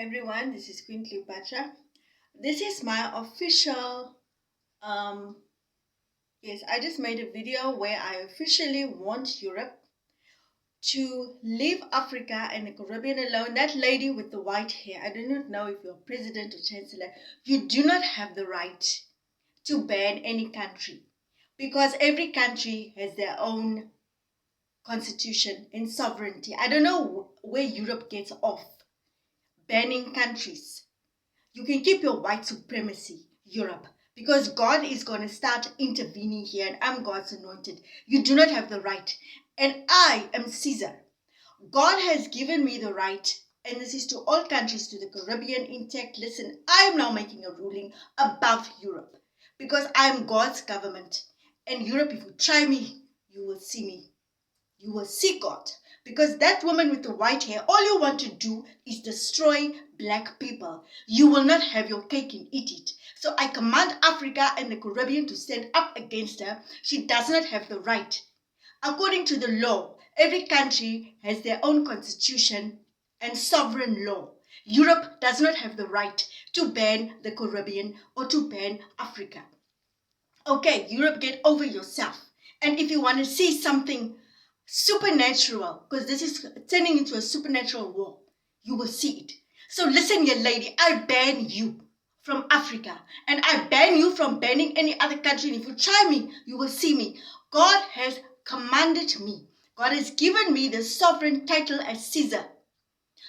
Everyone, this is Queen Cleopatra. This is my official, um, yes, I just made a video where I officially want Europe to leave Africa and the Caribbean alone. That lady with the white hair, I do not know if you're president or chancellor, you do not have the right to ban any country because every country has their own constitution and sovereignty. I don't know where Europe gets off banning countries. You can keep your white supremacy, Europe, because God is going to start intervening here and I'm God's anointed. You do not have the right. And I am Caesar. God has given me the right, and this is to all countries, to the Caribbean intact. Listen, I am now making a ruling above Europe because I am God's government. And Europe, if you try me, you will see me. You will see God. Because that woman with the white hair, all you want to do is destroy black people. You will not have your cake and eat it. So I command Africa and the Caribbean to stand up against her. She does not have the right. According to the law, every country has their own constitution and sovereign law. Europe does not have the right to ban the Caribbean or to ban Africa. Okay, Europe, get over yourself. And if you want to see something supernatural, because this is turning into a supernatural war, you will see it. So listen here, lady, I ban you from Africa, and I ban you from banning any other country. And if you try me, you will see me. God has commanded me. God has given me the sovereign title as Caesar.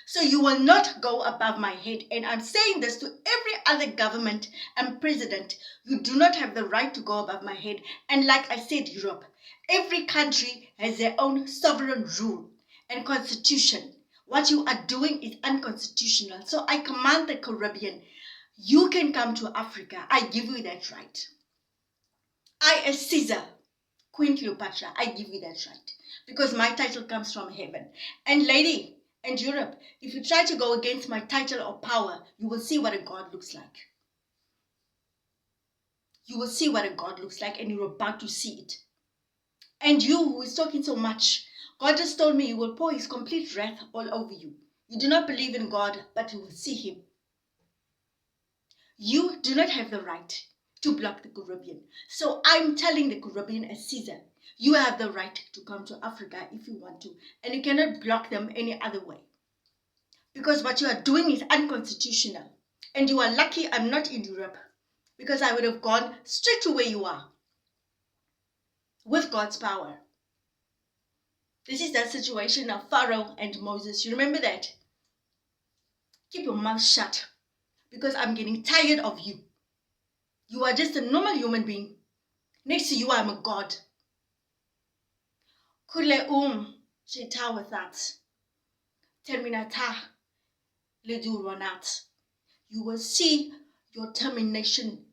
So you will not go above my head. And I'm saying this to every other government and president. You do not have the right to go above my head. And like I said, Europe, every country has their own sovereign rule and constitution. What you are doing is unconstitutional. So I command the Caribbean, you can come to Africa. I give you that right. I, as Caesar, Queen Cleopatra, I give you that right. Because my title comes from heaven. And lady, and Europe, if you try to go against my title or power, you will see what a God looks like. You will see what a God looks like, and you're about to see it. And you who is talking so much, God just told me he will pour his complete wrath all over you. You do not believe in God, but you will see him. You do not have the right to block the Caribbean. So I'm telling the Caribbean as Caesar, you have the right to come to Africa if you want to, and you cannot block them any other way. Because what you are doing is unconstitutional. And you are lucky I'm not in Europe, because I would have gone straight to where you are with God's power. This is that situation of Pharaoh and Moses. You remember that? Keep your mouth shut, because I'm getting tired of you. You are just a normal human being. Next to you, I'm a god. Kule sheta with that. Terminata leduronat. You will see your termination.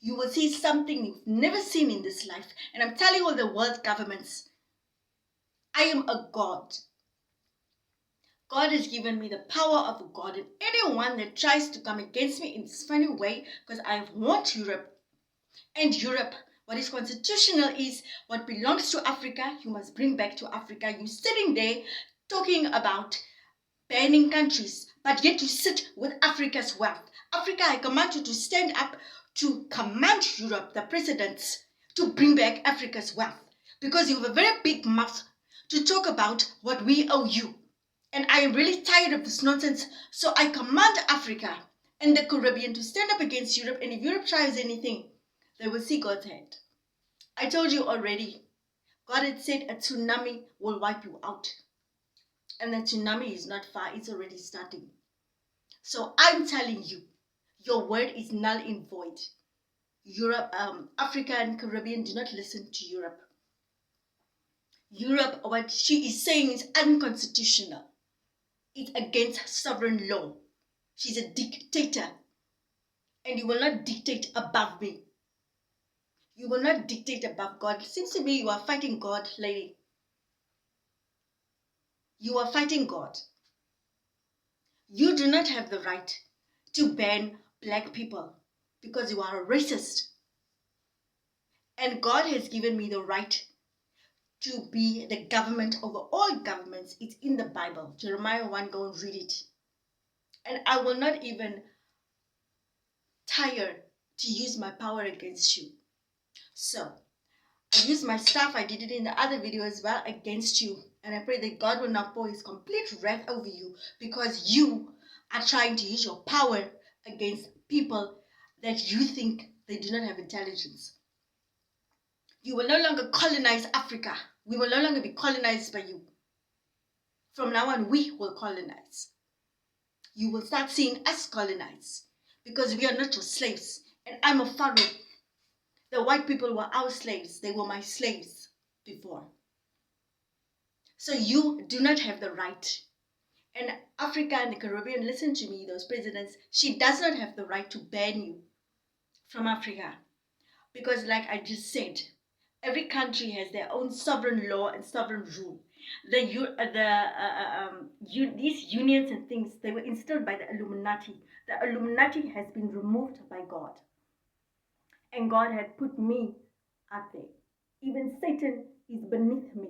You will see something you've never seen in this life. And I'm telling all the world governments, I am a God. God has given me the power of a God. And anyone that tries to come against me in this funny way, because I want Europe. And Europe, what is constitutional is what belongs to Africa, you must bring back to Africa. You're sitting there talking about banning countries, but yet you sit with Africa's wealth. Africa, I command you to stand up to command Europe, the presidents, to bring back Africa's wealth. Because you have a very big mouth to talk about what we owe you. And I am really tired of this nonsense. So I command Africa and the Caribbean to stand up against Europe. And if Europe tries anything, they will see God's hand. I told you already. God had said a tsunami will wipe you out. And the tsunami is not far. It's already starting. So I'm telling you, your word is null and void. Europe, Africa and Caribbean do not listen to Europe. Europe, what she is saying is unconstitutional. It's against sovereign law. She's a dictator. And you will not dictate above me. You will not dictate above God. It seems to me you are fighting God, lady. You are fighting God. You do not have the right to ban black people because you are a racist. And God has given me the right to be the government over all governments. It's in the Bible. Jeremiah 1, go and read it. And I will not even tire to use my power against you. So I use my stuff, I did it in the other video as well, against you. And I pray that God will not pour his complete wrath over you because you are trying to use your power against people that you think they do not have intelligence. You will no longer colonize Africa. We will no longer be colonized by you. From now on, we will colonize. You will start seeing us colonize because we are not your slaves. And I'm a Pharaoh. The white people were our slaves. They were my slaves before. So you do not have the right. And Africa and the Caribbean, listen to me, those presidents, she does not have the right to ban you from Africa. Because like I just said, every country has their own sovereign law and sovereign rule. These unions and things, they were instilled by the Illuminati. The Illuminati has been removed by God. And God had put me up there. Even Satan is beneath me.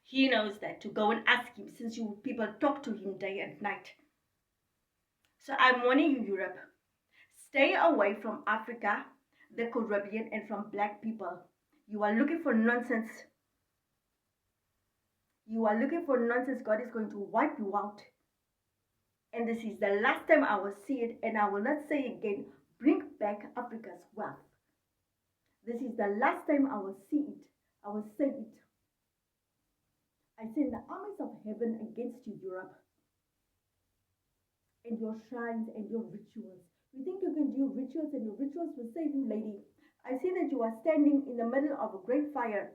He knows that, to go and ask him, since you people talk to him day and night. So I'm warning you, Europe. Stay away from Africa, the Caribbean, and from black people. You are looking for nonsense. You are looking for nonsense. God is going to wipe you out. And this is the last time I will see it, and I will not say again, bring back Africa's wealth. This is the last time I will see it. I will say it. I send the armies of heaven against you, Europe, and your shrines and your rituals. You think you can do rituals, and your rituals will save you, lady. I see that you are standing in the middle of a great fire.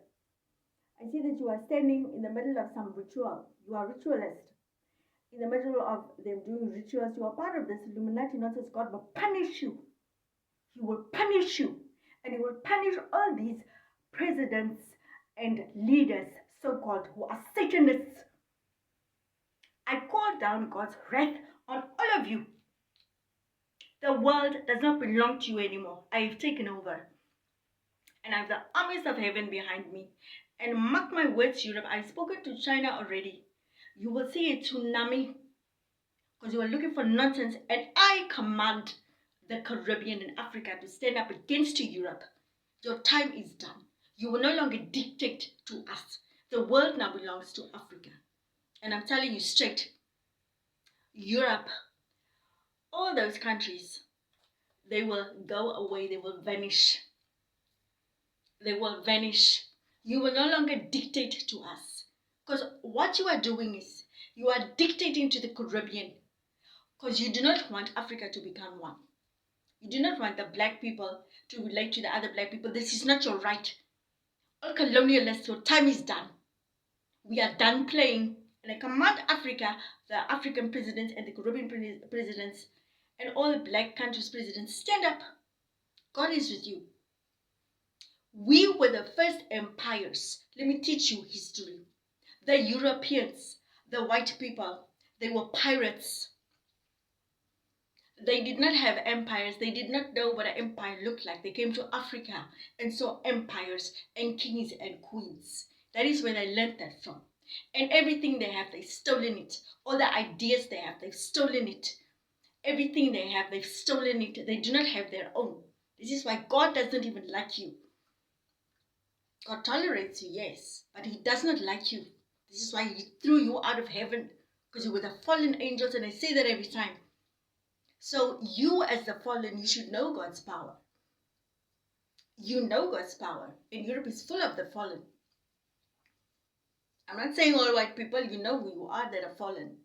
I see that you are standing in the middle of some ritual. You are a ritualist. In the middle of them doing rituals, you are part of this Illuminati nonsense. God will punish you. He will punish you. And he will punish all these presidents and leaders, so-called, who are Satanists. I call down God's wrath on all of you. The world does not belong to you anymore. I have taken over. And I have the armies of heaven behind me. And mark my words, Europe, I've spoken to China already. You will see a tsunami because you are looking for nonsense. And I command the Caribbean and Africa to stand up against you, Europe. Your time is done. You will no longer dictate to us. The world now belongs to Africa. And I'm telling you straight, Europe, all those countries, they will go away. They will vanish. They will vanish. You will no longer dictate to us. Because what you are doing is, you are dictating to the Caribbean. Because you do not want Africa to become one. You do not want the black people to relate to the other black people. This is not your right. All colonialists, your time is done. We are done playing. And I command Africa, the African presidents and the Caribbean presidents, and all the black countries' presidents, stand up. God is with you. We were the first empires. Let me teach you history. The Europeans, the white people, they were pirates. They did not have empires. They did not know what an empire looked like. They came to Africa and saw empires and kings and queens. That is where they learned that from. And everything they have, they've stolen it. All the ideas they have, they've stolen it. Everything they have, they've stolen it. They do not have their own. This is why God doesn't even like you. God tolerates you, yes, but he does not like you. This is why he threw you out of heaven, because you were the fallen angels, and I say that every time. So you as the fallen, you should know God's power. You know God's power. And Europe is full of the fallen. I'm not saying all white people, you know who you are that are fallen.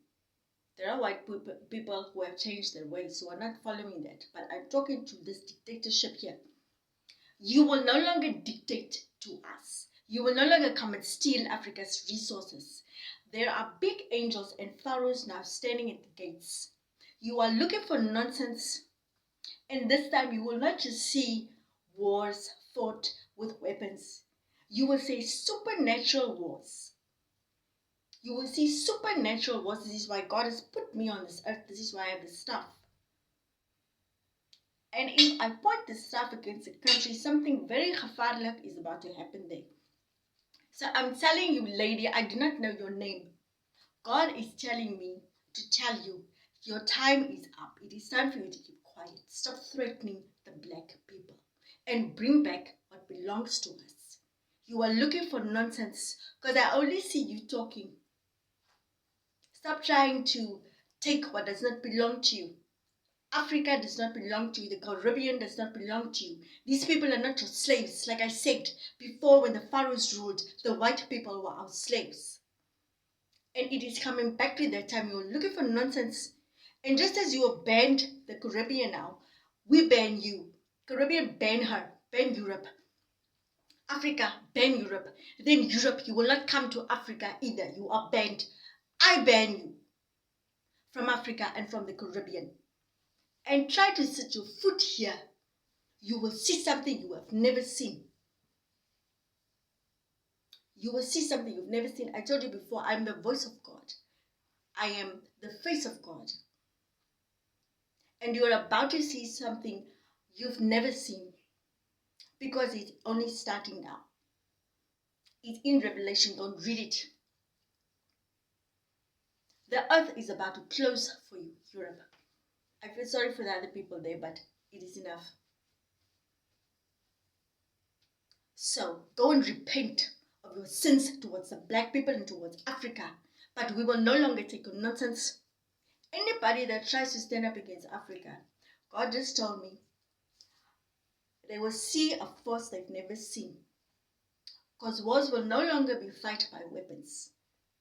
There are white people who have changed their ways, who are not following that. But I'm talking to this dictatorship here. You will no longer dictate to us. You will no longer come and steal Africa's resources. There are big angels and pharaohs now standing at the gates. You are looking for nonsense, and this time you will not just see wars fought with weapons. You will see supernatural wars. You will see supernatural wars. This is why God has put me on this earth. This is why I have this stuff. And if I point this stuff against a country, something very gevaarlijk is about to happen there. So I'm telling you, lady, I do not know your name. God is telling me to tell you, Your time is up. It is time for you to keep quiet. Stop threatening the black people and bring back what belongs to us. You are looking for nonsense because I only see you talking. Stop trying to take what does not belong to you. Africa does not belong to you. The Caribbean does not belong to you. These people are not your slaves. Like I said before, when the pharaohs ruled, the white people were our slaves. And it is coming back to that time. You're looking for nonsense. And just as you have banned the Caribbean now, we ban you. Caribbean, ban her. Ban Europe. Africa, ban Europe. Then Europe, you will not come to Africa either. You are banned. I ban you from Africa and from the Caribbean. And try to set your foot here. You will see something you have never seen. You will see something you've never seen. I told you before, I'm the voice of God. I am the face of God. And you're about to see something you've never seen because it's only starting now. It's in Revelation. Don't read it. The earth is about to close for you, Europe. I feel sorry for the other people there, but it is enough. So go and repent of your sins towards the black people and towards Africa. But we will no longer take your nonsense. Anybody that tries to stand up against Africa, God just told me, they will see a force they've never seen. Because wars will no longer be fought by weapons.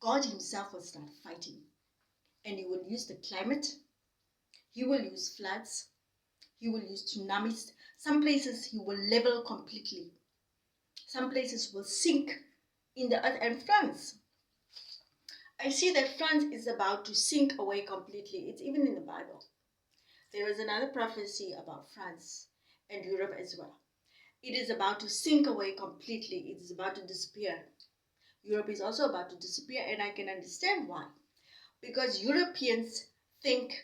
God himself will start fighting. And he will use the climate. He will use floods. He will use tsunamis. Some places he will level completely. Some places will sink in the earth. And France, I see that France is about to sink away completely. It's even in the Bible. There is another prophecy about France and Europe as well. It is about to sink away completely. It is about to disappear. Europe is also about to disappear, and I can understand why. Because Europeans think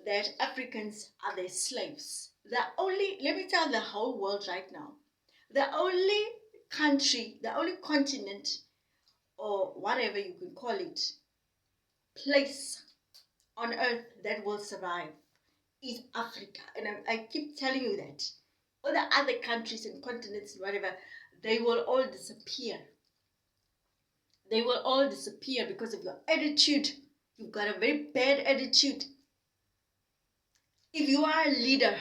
that Africans are their slaves. Let me tell the whole world right now, the only country, the only continent, or whatever you can call it, place on earth that will survive is Africa. And I keep telling you that. All the other countries and continents, whatever, they will all disappear. They will all disappear because of your attitude. You've got a very bad attitude. If you are a leader,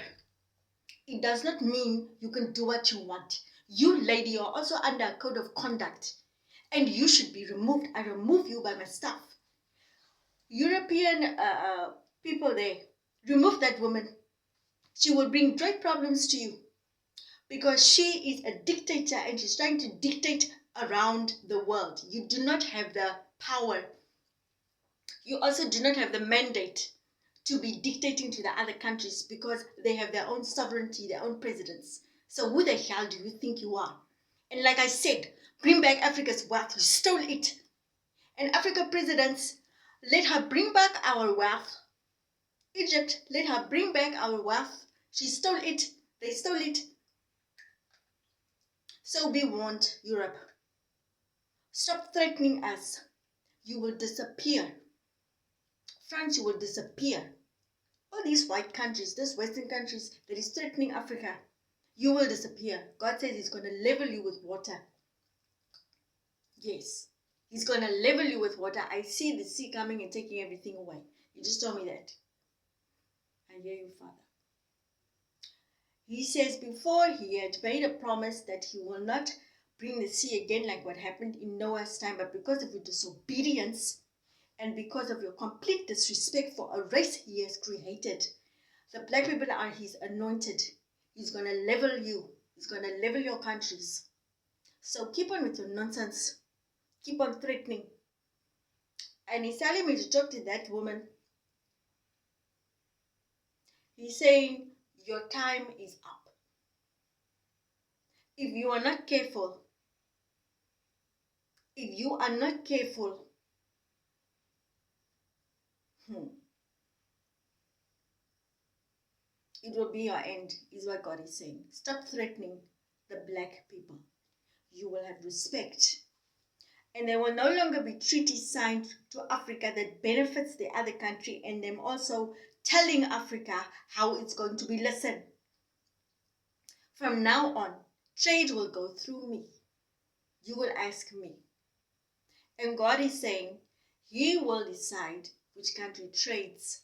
it does not mean you can do what you want. You, lady, are also under a code of conduct, and you should be removed. I remove you by my staff. European people there, remove that woman. She will bring great problems to you because she is a dictator and she's trying to dictate around the world. You do not have the power. You also do not have the mandate to be dictating to the other countries because they have their own sovereignty, their own presidents. So who the hell do you think you are? And like I said, bring back Africa's wealth. You stole it. And Africa presidents, let her bring back our wealth. Egypt, let her bring back our wealth. She stole it. They stole it. So be warned, Europe. Stop threatening us. You will disappear. France, you will disappear. All these white countries, these Western countries that is threatening Africa, you will disappear. God says he's going to level you with water. Yes, he's going to level you with water. I see the sea coming and taking everything away. You just told me that. I hear you, Father. He says before he had made a promise that he will not bring the sea again like what happened in Noah's time, but because of your disobedience and because of your complete disrespect for a race he has created, the black people are his anointed. He's going to level you. He's going to level your countries. So keep on with your nonsense. Keep on threatening. And he's telling me to talk to that woman. He's saying, your time is up. If you are not careful, it will be your end, is what God is saying. Stop threatening the black people. You will have respect. And there will no longer be treaties signed to Africa that benefits the other country, and them also telling Africa how it's going to be. Listen, from now on, trade will go through me. You will ask me. And God is saying He will decide which country trades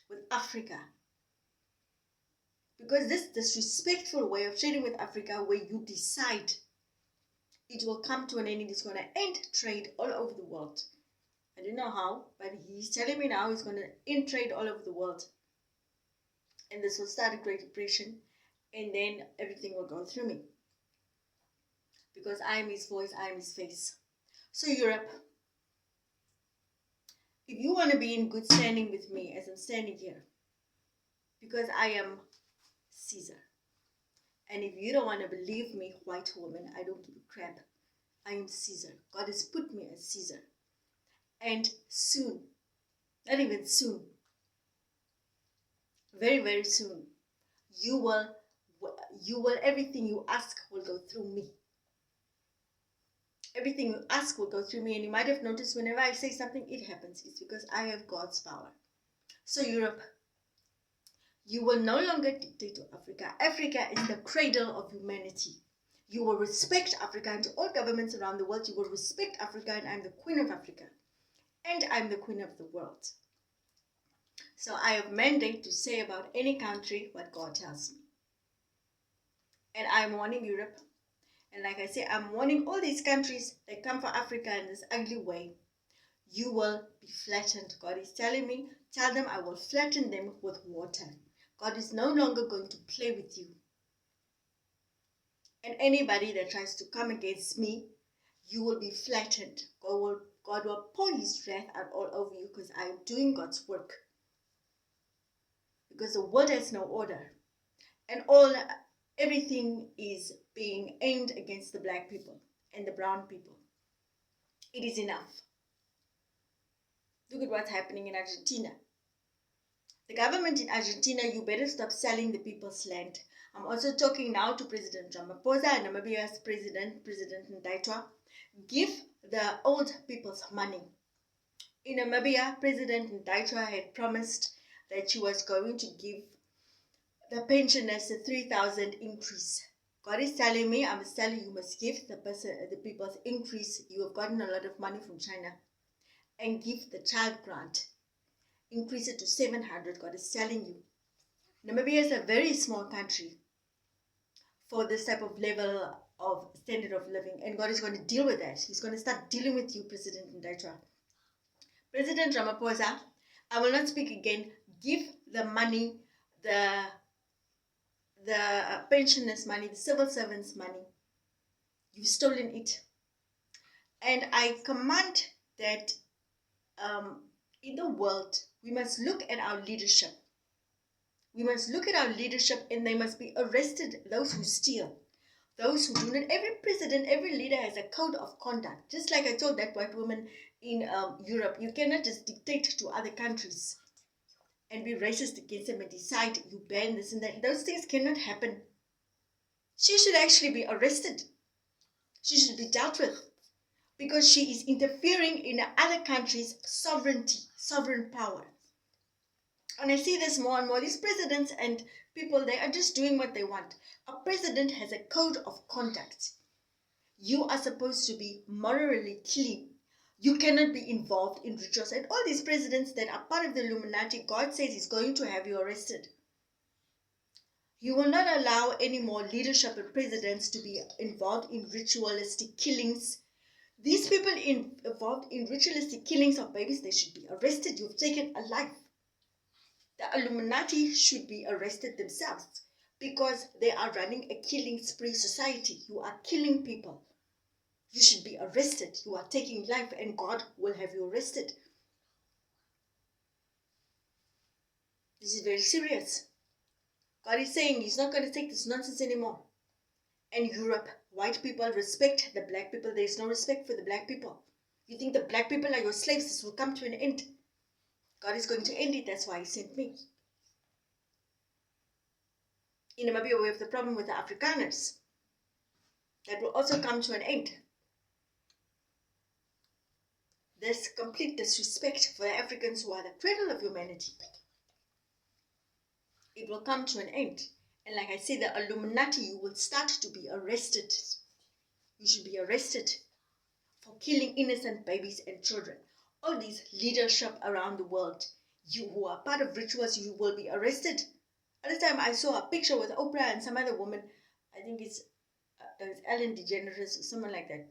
with Africa. Because this disrespectful way of trading with Africa, where you decide, it will come to an end. It is going to end trade all over the world. I don't know how, but He's telling me now He's going to end trade all over the world. And this will start a Great Depression, and then everything will go through me. Because I am His voice, I am His face. So Europe, if you want to be in good standing with me as I'm standing here, because I am Caesar. And if you don't want to believe me, white woman, I don't give a crap. I am Caesar. God has put me as Caesar. And soon, not even soon, very, very soon, you will, everything you ask will go through me. Everything you ask will go through me. And you might have noticed whenever I say something, it happens. It's because I have God's power. So Europe, you will no longer dictate to Africa. Africa is the cradle of humanity. You will respect Africa, and to all governments around the world, you will respect Africa, and I'm the queen of Africa. And I'm the queen of the world. So I have mandate to say about any country what God tells me. And I'm warning Europe. And like I say, I'm warning all these countries that come for Africa in this ugly way. You will be flattened. God is telling me, tell them I will flatten them with water. God is no longer going to play with you. And anybody that tries to come against me, you will be flattened. God will pour His wrath out all over you, because I am doing God's work. Because the world has no order. And everything is being aimed against the black people and the brown people. It is enough. Look at what's happening in Argentina. The government in Argentina, you better stop selling the people's land. I'm also talking now to President Ramaphosa and Namibia's President Ndaitwa. Give the old people's money. In Namibia, President Ndaitwa had promised that she was going to give the pensioners a 3,000 increase. God is telling me, I must tell you, you must give the people's increase. You have gotten a lot of money from China. And give the child grant. Increase it to 700. God is telling you. Namibia is a very small country for this type of level of standard of living. And God is going to deal with that. He's going to start dealing with you, President Ndaitwa. President Ramaphosa, I will not speak again. Give the money, the pensioners' money, the civil servants' money. You've stolen it. And I command that in the world, we must look at our leadership. We must look at our leadership, and they must be arrested, those who steal, those who do not. Every president, every leader has a code of conduct. Just like I told that white woman in Europe, you cannot just dictate to other countries and be racist against them and decide you ban this and that. Those things cannot happen. She should actually be arrested. She should be dealt with, because she is interfering in other countries' sovereignty, sovereign power. And I see this more and more. These presidents and people, they are just doing what they want. A president has a code of conduct. You are supposed to be morally clean. You cannot be involved in rituals. And all these presidents that are part of the Illuminati, God says He's going to have you arrested. He will not allow any more leadership and presidents to be involved in ritualistic killings. These people involved in ritualistic killings of babies, they should be arrested. You've taken a life. The Illuminati should be arrested themselves, because they are running a killing spree society. You are killing people. You should be arrested. You are taking life, and God will have you arrested. This is very serious. God is saying He's not going to take this nonsense anymore. And Europe, white people respect the black people. There is no respect for the black people. You think the black people are your slaves? This will come to an end. God is going to end it. That's why He sent me. In Namibia, we have the problem with the Afrikaners. That will also come to an end. this complete disrespect for the Africans who are the cradle of humanity, it will come to an end. And like I said, the Illuminati, you will start to be arrested. You should be arrested for killing innocent babies and children. All these leadership around the world, you who are part of rituals, you will be arrested. At the time, I saw a picture with Oprah and some other woman. I think it's Ellen DeGeneres or someone like that.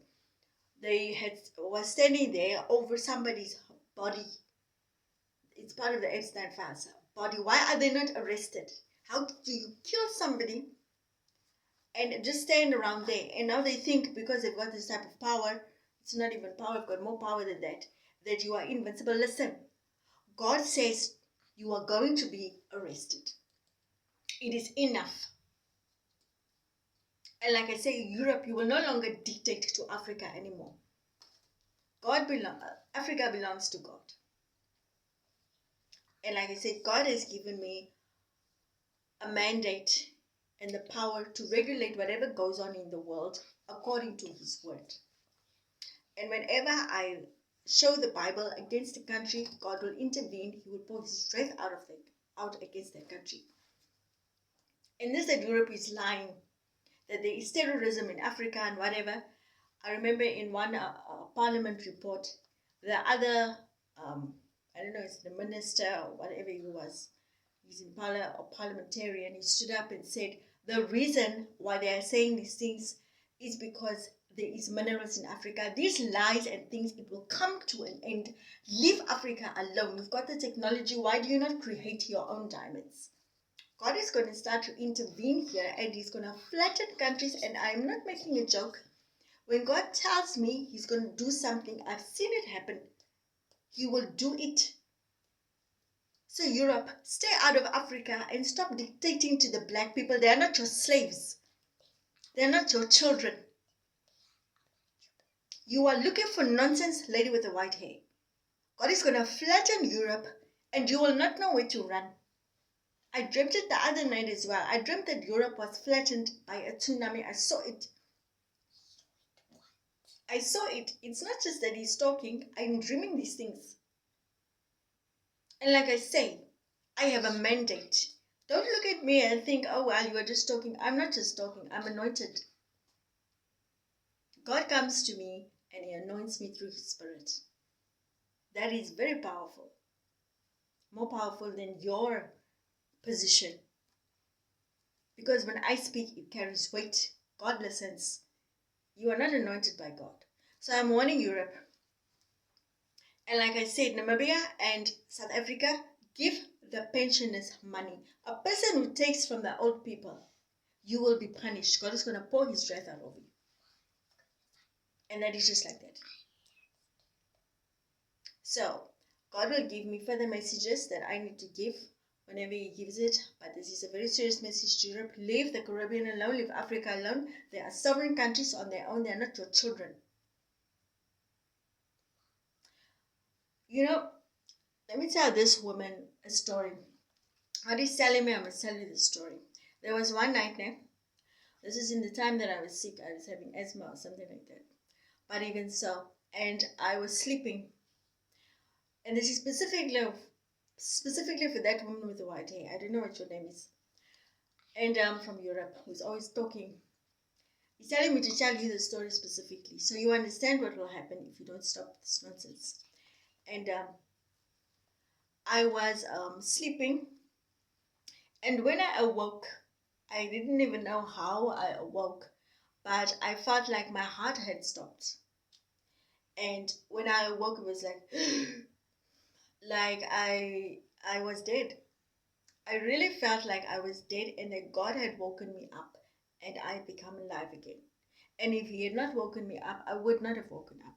They was standing there over somebody's body. It's part of the Epstein files. Body. Why are they not arrested? How do you kill somebody and just stand around there? And now they think because they've got this type of power, it's not even power, I've got more power than that you are invincible. Listen, God says you are going to be arrested. It is enough. And like I say, Europe, you will no longer dictate to Africa anymore. Africa belongs to God. And like I said, God has given me a mandate and the power to regulate whatever goes on in the world according to His word. And whenever I show the Bible against a country, God will intervene. He will pour His wrath out against that country. And this that Europe is lying, that there is terrorism in Africa and whatever. I remember in one parliament report, the other, I don't know, it's the minister or whatever he was, he's in parliamentarian, he stood up and said, the reason why they are saying these things is because there is minerals in Africa. These lies and things, it will come to an end. Leave Africa alone. You've got the technology. Why do you not create your own diamonds? God is going to start to intervene here and He's going to flatten countries. And I'm not making a joke. When God tells me He's going to do something, I've seen it happen. He will do it. So Europe, stay out of Africa and stop dictating to the black people. They are not your slaves. They are not your children. You are looking for nonsense, lady with the white hair. God is going to flatten Europe and you will not know where to run. I dreamt it the other night as well. I dreamt that Europe was flattened by a tsunami. I saw it. I saw it. It's not just that He's talking. I'm dreaming these things. And like I say, I have a mandate. Don't look at me and think, oh, well, you are just talking. I'm not just talking. I'm anointed. God comes to me and He anoints me through His Spirit. That is very powerful. More powerful than your position. Because when I speak, it carries weight. God listens. You are not anointed by God. So I'm warning Europe. And like I said, Namibia and South Africa, give the pensioners money. A person who takes from the old people, you will be punished. God is going to pour His wrath out over you. And that is just like that. So, God will give me further messages that I need to give whenever He gives it. But this is a very serious message to Europe. Leave the Caribbean alone. Leave Africa alone. They are sovereign countries on their own. They are not your children. You know, let me tell this woman a story. God is telling me I must tell you this story. There was one night now. This is in the time that I was sick. I was having asthma or something like that. But even so, and I was sleeping. And this is specifically for that woman with the white hair. I don't know what your name is. And from Europe, who's always talking. He's telling me to tell you the story specifically, so you understand what will happen if you don't stop this nonsense. And I was sleeping, and when I awoke, I didn't even know how I awoke, but I felt like my heart had stopped. And when I awoke, it was like I was dead. I really felt like I was dead and that God had woken me up and I had become alive again. And if He had not woken me up, I would not have woken up.